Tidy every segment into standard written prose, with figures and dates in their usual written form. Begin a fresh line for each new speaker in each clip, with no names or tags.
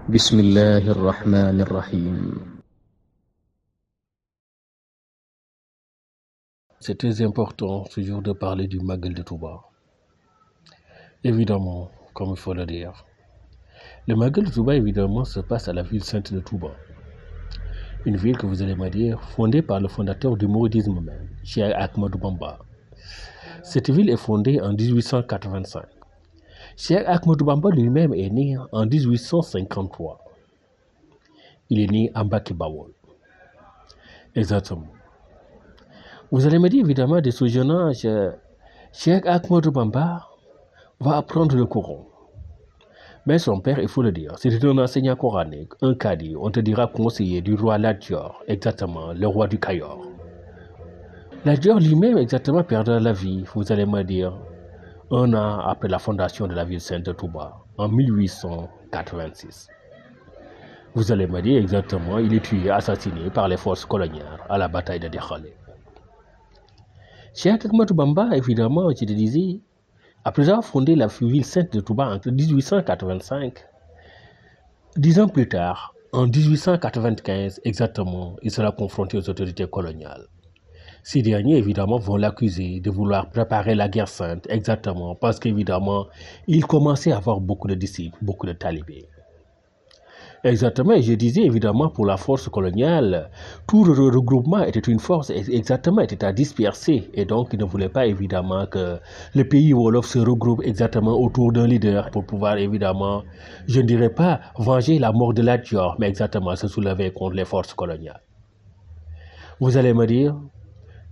بسم الله الرحمن الرحيم.
C'est très important ce jour de parler du Magal de Touba. Évidemment, comme il faut le dire. Le Magal de Touba, évidemment, se passe à la ville sainte de Touba. Une ville que vous allez me dire, fondée par le fondateur du mouridisme même, Cheikh Ahmadou Bamba. Cette ville est fondée en 1885. Cheikh Ahmadou Bamba lui-même est né en 1853. Il est né à Mbacké Bawol. Exactement. Vous allez me dire, évidemment, de ce jeune âge, Cheikh Ahmadou Bamba va apprendre le Coran. Mais son père, il faut le dire, c'était un enseignant coranique, un cadi, on te dira conseiller du roi Lat Dior, exactement, le roi du Cayor. Lat Dior lui-même, exactement, perdra la vie, vous allez me dire, un an après la fondation de la ville sainte de Touba, en 1886. Vous allez me dire, exactement, il est tué, assassiné par les forces coloniales à la bataille de Dekhalé. Cheikh Ahmadou Bamba, évidemment, je te disais, après avoir fondé la ville sainte de Touba en 1885, 10 ans plus tard, en 1895 exactement, il sera confronté aux autorités coloniales. Ces derniers, évidemment, vont l'accuser de vouloir préparer la guerre sainte, exactement, parce qu'évidemment, il commençait à avoir beaucoup de disciples, beaucoup de talibés. Exactement, et je disais évidemment pour la force coloniale, tout le regroupement était une force, exactement, était à disperser, et donc il ne voulait pas évidemment que le pays Wolof se regroupe exactement autour d'un leader pour pouvoir évidemment, je ne dirais pas venger la mort de Lat Dior, mais exactement se soulever contre les forces coloniales. Vous allez me dire,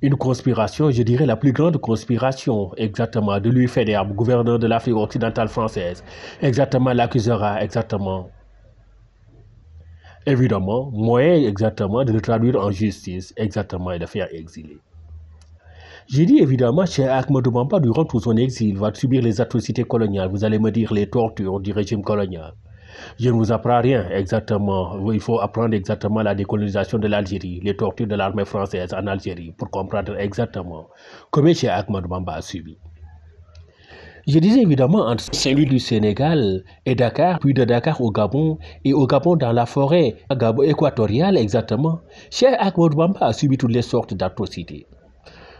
une conspiration, je dirais la plus grande conspiration, exactement, de Louis Faidherbe, gouverneur de l'Afrique occidentale française, exactement, l'accusera, exactement, évidemment, moyen exactement de le traduire en justice, exactement, et de faire exiler. J'ai dit évidemment, Cheikh Ahmadou Bamba, durant tout son exil, va subir les atrocités coloniales. Vous allez me dire les tortures du régime colonial. Je ne vous apprends rien exactement. Il faut apprendre exactement la décolonisation de l'Algérie, les tortures de l'armée française en Algérie, pour comprendre exactement comment Cheikh Ahmadou Bamba a subi. Je disais évidemment entre Saint-Louis du Sénégal et Dakar, puis de Dakar au Gabon, et au Gabon dans la forêt équatoriale exactement, Cheikh Ahmadou Bamba a subi toutes les sortes d'atrocités.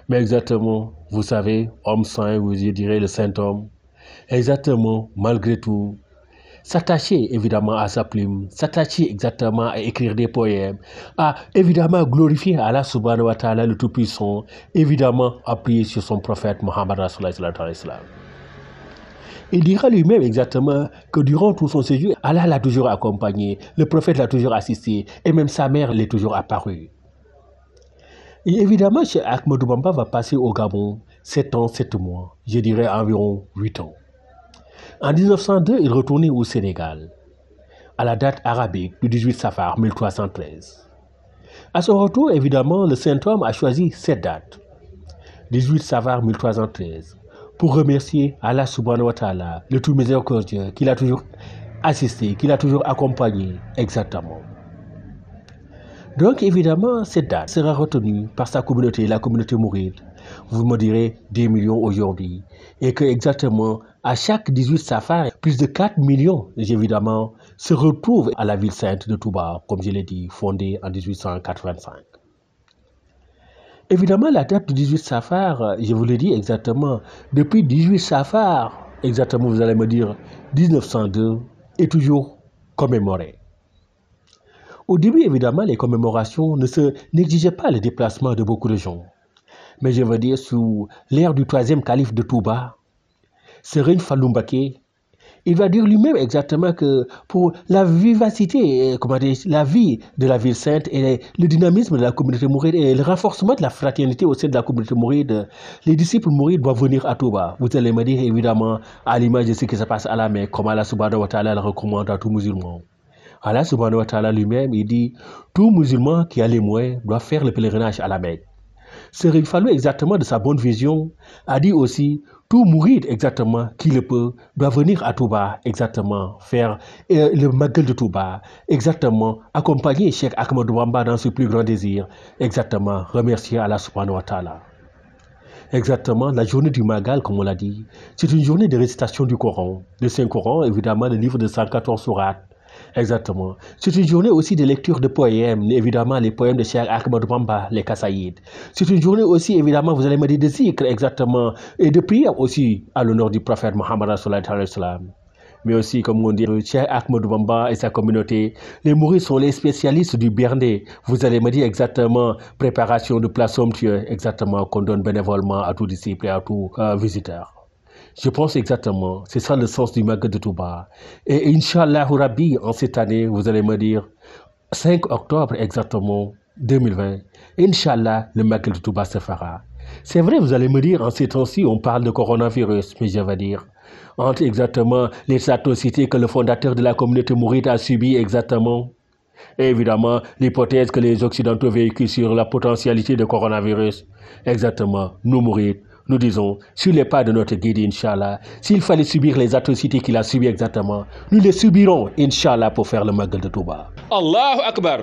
Mais exactement, vous savez, homme saint, vous direz le saint homme, exactement, malgré tout, s'attacher évidemment à sa plume, s'attacher exactement à écrire des poèmes, à évidemment glorifier Allah subhanahu wa ta'ala le Tout-Puissant, évidemment appuyer sur son prophète Mohammed Rasulullah sallallahu alayhi wa sallam. Il dira lui-même exactement que durant tout son séjour, Allah l'a toujours accompagné, le prophète l'a toujours assisté, et même sa mère l'est toujours apparue. Et évidemment, Cheikh Ahmadou Bamba va passer au Gabon 7 ans, 7 mois, je dirais environ 8 ans. En 1902, il retournait au Sénégal, à la date arabique du 18 Safar 1313. À son retour, évidemment, le saint homme a choisi cette date, 18 Safar 1313. Pour remercier Allah subhanahu wa ta'ala, le tout miséricordieux, qui l'a toujours assisté, qui l'a toujours accompagné, exactement. Donc évidemment, cette date sera retenue par sa communauté, la communauté mouride. Vous me direz 10 millions aujourd'hui. Et que exactement, à chaque 18 Safar, plus de 4 millions, évidemment, se retrouvent à la ville sainte de Touba, comme je l'ai dit, fondée en 1885. Évidemment, la date du 18 Safar, je vous l'ai dit exactement, depuis 18 Safar, exactement, vous allez me dire 1902, est toujours commémorée. Au début, évidemment, les commémorations n'exigeaient pas le déplacement de beaucoup de gens. Mais je veux dire, sous l'ère du troisième calife de Touba, Serigne Fallou Mbacké, il va dire lui-même exactement que pour la vivacité, la vie de la ville sainte et le dynamisme de la communauté mouride et le renforcement de la fraternité au sein de la communauté mouride, les disciples mourides doivent venir à Touba. Vous allez me dire évidemment à l'image de ce qui se passe à la Mecque, comme Allah subhanahu wa ta'ala le recommande à tout musulman. Allah subhanahu wa ta'ala lui-même, il dit, tout musulman qui a les moyens doit faire le pèlerinage à la Mecque. Serigne Fallou, exactement de sa bonne vision, a dit aussi, tout mouride exactement qui le peut doit venir à Touba, exactement, faire le Magal de Touba, exactement, accompagner Cheikh Ahmadou Bamba dans ce plus grand désir, exactement, remercier Allah subhanahu wa ta'ala. Exactement, la journée du Magal, comme on l'a dit, c'est une journée de récitation du Coran, le Saint-Coran, évidemment, le livre de 114 sourates, Exactement. C'est une journée aussi de lecture de poèmes, évidemment les poèmes de Cheikh Ahmadou Bamba, les Kassaïd. C'est une journée aussi, évidemment, vous allez me dire de zikr, exactement, et de prière aussi à l'honneur du prophète Mohammed sallallahu alayhi wa sallam. Mais aussi, comme on dit, Cheikh Ahmadou Bamba et sa communauté, les Mourides sont les spécialistes du Bernde. Vous allez me dire exactement, préparation de plats somptueux, exactement, qu'on donne bénévolement à tout disciple et à tout visiteur. Je pense exactement, c'est ça le sens du Magal de Touba. Et Inch'Allah Rabbi, en cette année, vous allez me dire, 5 octobre exactement, 2020, Inch'Allah, le Magal de Touba se fera. C'est vrai, vous allez me dire, en ces temps-ci, on parle de coronavirus, mais je vais dire, entre exactement les atrocités que le fondateur de la communauté mouride a subies exactement, et évidemment, l'hypothèse que les Occidentaux véhiculent sur la potentialité de coronavirus, exactement, nous mourides. Nous disons, sur les pas de notre guide, Inch'Allah, s'il fallait subir les atrocités qu'il a subies exactement, nous les subirons, Inch'Allah, pour faire le Magal de Touba. Allahu Akbar.